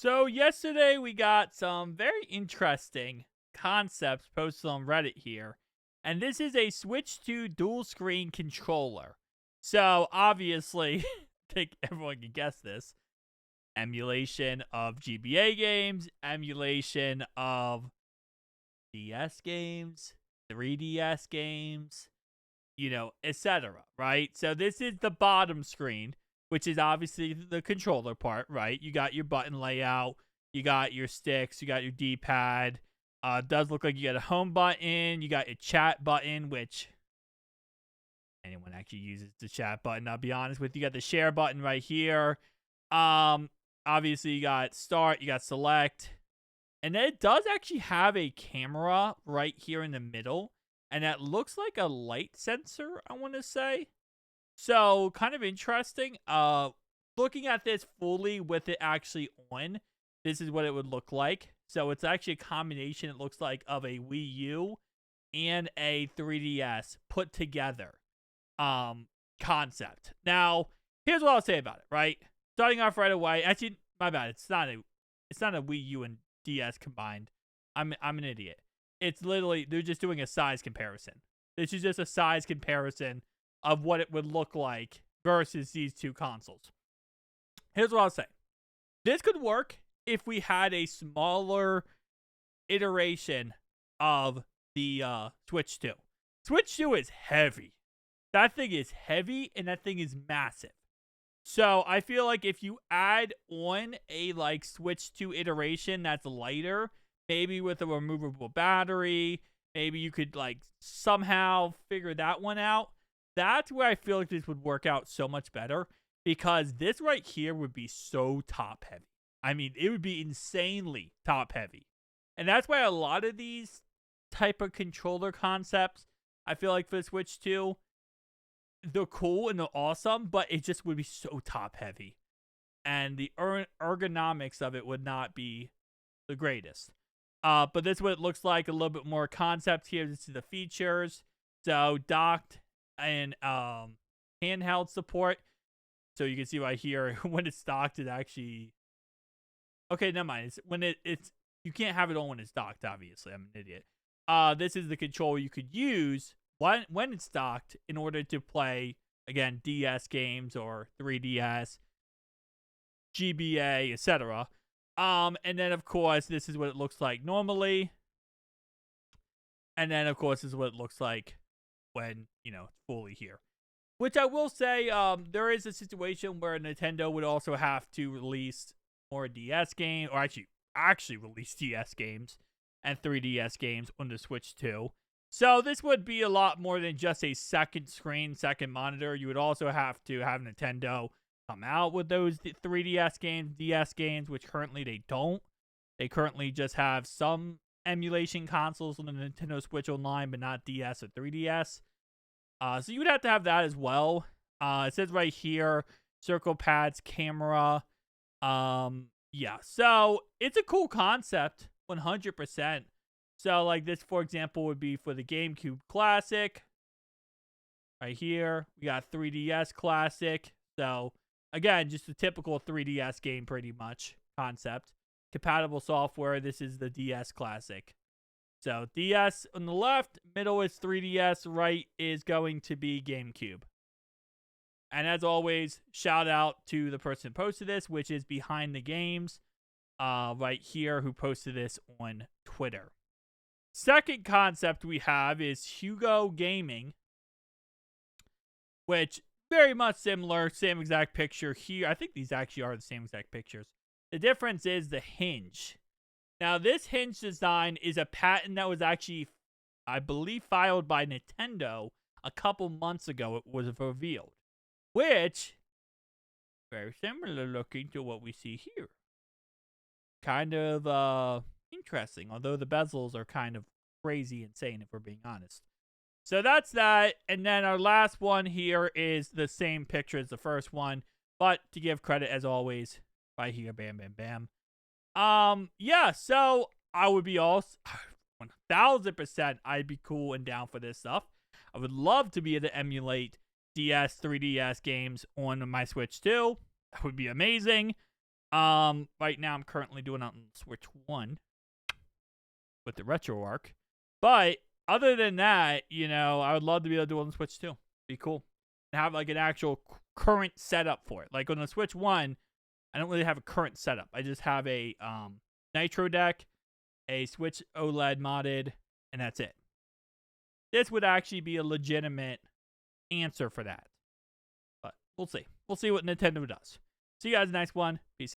So yesterday we got some very interesting concepts posted on Reddit here. And this is a Switch 2 dual screen controller. So obviously, I think everyone can guess this. Emulation of GBA games, emulation of DS games, 3DS games, etc. Right? So this is the bottom screen, which is obviously the controller part, right? You got your button layout, you got your sticks, you got your D-pad. It does look like you got a home button, you got your chat button, which anyone actually uses the chat button, I'll be honest with you. You got the share button right here. Obviously you got start, you got select, and then it does actually have a camera right here in the middle, and that looks like a light sensor, I want to say. So, kind of interesting. Looking at this fully with it actually on, this is what it would look like. So, it's actually a combination, it looks like, of a Wii U and a 3DS put together concept. Now, here's what I'll say about it, right? Starting off right away, actually, my bad, it's not a Wii U and DS combined. I'm an idiot. It's literally, they're just doing a size comparison. This is just a size comparison of what it would look like versus these two consoles. Here's what I'll say. This could work if we had a smaller iteration of the Switch 2. Switch 2 is heavy. That thing is heavy, and that thing is massive. So I feel like if you add on a Switch 2 iteration that's lighter, maybe with a removable battery, maybe you could somehow figure that one out. That's where I feel like this would work out so much better, because this right here would be so top heavy. I mean, it would be insanely top heavy. And that's why a lot of these type of controller concepts, I feel like for the Switch 2, they're cool and they're awesome, but it just would be so top heavy. And the ergonomics of it would not be the greatest. But this is what it looks like, a little bit more concept here. This is the features. So docked and handheld support. So you can see right here, when it's docked, it actually... Okay, never mind. It's when it's you can't have it on when it's docked, obviously. I'm an idiot. This is the controller you could use when it's docked in order to play, again, DS games or 3DS, GBA, etc. And then, of course, this is what it looks like normally. And then, of course, this is what it looks like when, it's fully here. Which I will say, there is a situation where Nintendo would also have to release more DS games, or actually release DS games and 3DS games on the Switch 2. So this would be a lot more than just a second screen, second monitor. You would also have to have Nintendo come out with those 3DS games, DS games, which currently they don't. They currently just have some emulation consoles on the Nintendo Switch Online, but not DS or 3DS. So you would have to have that as well. It says right here, circle pads, camera. Yeah, so it's a cool concept, 100%. So this, for example, would be for the GameCube Classic. Right here, we got 3DS Classic. So again, just a typical 3DS game, pretty much concept. Compatible software. This is the DS Classic. So DS on the left, middle is 3DS, right is going to be GameCube. And as always, shout out to the person who posted this, which is Behind the Games, right here, who posted this on Twitter. Second concept we have is Hugo Gaming, which very much similar, same exact picture here. I think these actually are the same exact pictures. The difference is the hinge. Now, this hinge design is a patent that was actually, I believe, filed by Nintendo a couple months ago. It was revealed, which very similar looking to what we see here. Kind of interesting, although the bezels are kind of crazy insane, if we're being honest. So that's that. And then our last one here is the same picture as the first one, but to give credit, as always, right here, bam, bam, bam. Yeah, so I would be 1000%, I'd be cool and down for this stuff. I would love to be able to emulate DS, 3DS games on my Switch 2. That would be amazing. Right now I'm currently doing it on Switch 1 with the RetroArch. But other than that, I would love to be able to do it on the Switch 2. Be cool. And have like an actual current setup for it. Like on the Switch 1, I don't really have a current setup. I just have a Nitro deck, a Switch OLED modded, and that's it. This would actually be a legitimate answer for that. But we'll see. We'll see what Nintendo does. See you guys next one. Peace.